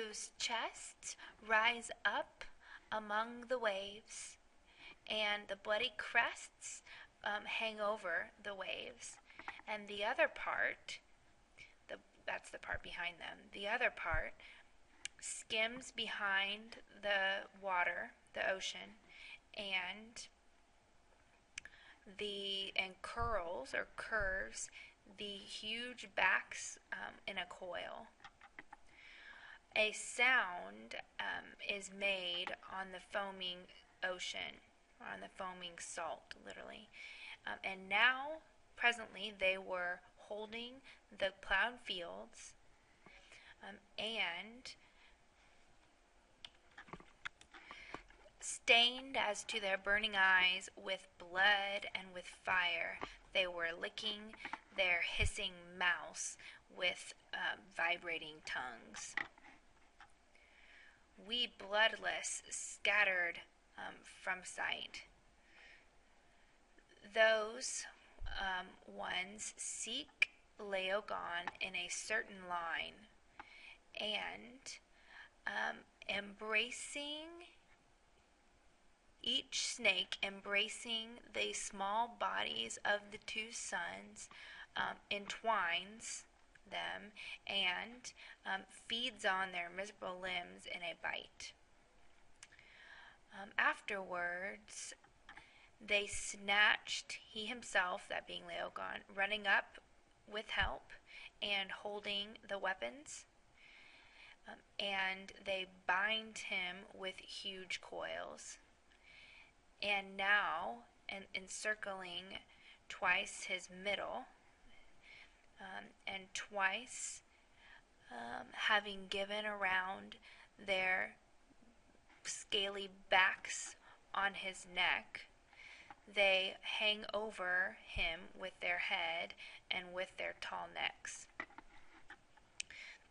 whose chests rise up among the waves, and the bloody crests hang over the waves. And the other part, that's the part behind them, the other part skims behind the water, the ocean, and curls or curves the huge backs in a coil. A sound is made on the foaming ocean, or on the foaming salt, literally. And now, presently, they were holding the plowed fields, and stained as to their burning eyes with blood and with fire, they were licking their hissing mouths with vibrating tongues. We bloodless scattered from sight. Those ones seek Laogon in a certain line, and embracing each snake, embracing the small bodies of the two sons, entwines them and feeds on their miserable limbs in a bite. Afterwards, they snatched, he himself, that being Laogon, running up with help and holding the weapons, and they bind him with huge coils. And now, encircling twice his middle, and twice having given around their scaly backs on his neck, they hang over him with their head and with their tall necks.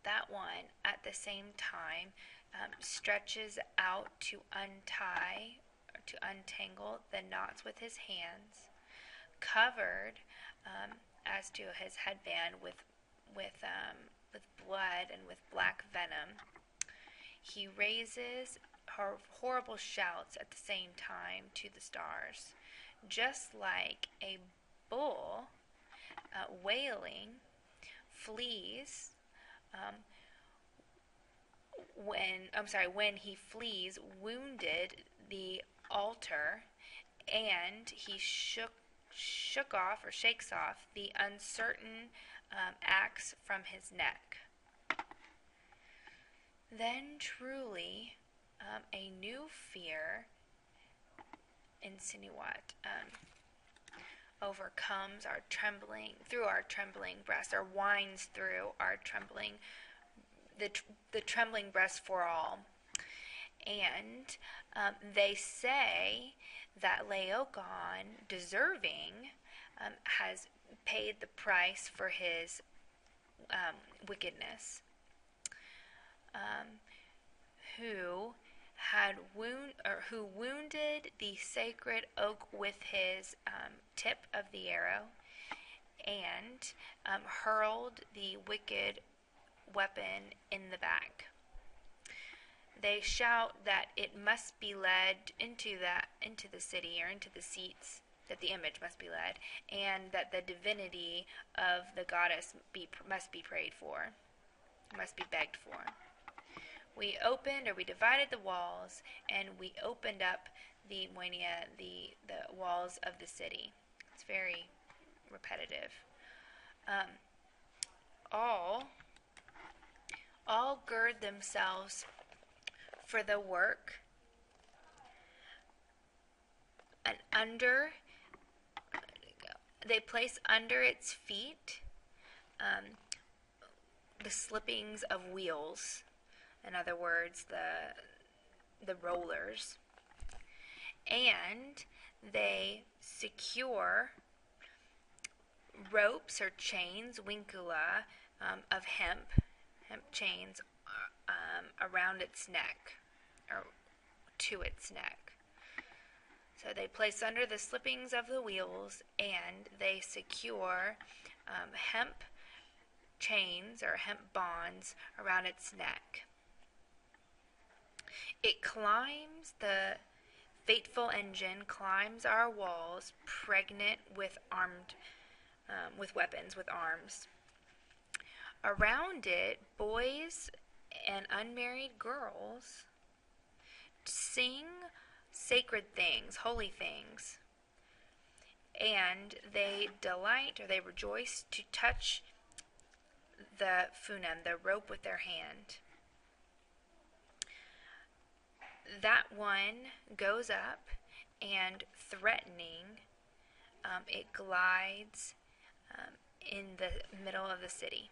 That one, at the same time, stretches out to untie or to untangle the knots with his hands, covered as to his headband with blood and with black venom. He raises horrible shouts at the same time to the stars, just like a bull wailing flees when he flees wounded the altar, and he shakes off the uncertain axe from his neck. Then truly a new fear, insinuate, overcomes our trembling, through our trembling breast, or winds through our trembling, the trembling breast for all. And they say that Laogon, deserving, has paid the price for his wickedness, who wounded the sacred oak with his tip of the arrow, and hurled the wicked weapon in the back. They shout that it must be led into the city, or into the seats, that the image must be led, and that the divinity of the goddess must be prayed for, must be begged for. We divided the walls, and we opened up the walls of the city. It's very repetitive. All gird themselves for the work, and they place under its feet the slippings of wheels. In other words, the rollers. And they secure ropes or chains, wincula, of hemp chains around its neck, or to its neck. So they place under the slippings of the wheels, and they secure hemp chains or hemp bonds around its neck. It climbs, the fateful engine climbs our walls, pregnant with with weapons, with arms. Around it, boys and unmarried girls sing sacred things, holy things, and they delight or they rejoice to touch the funan, the rope, with their hand. That one goes up and threatening, it glides in the middle of the city.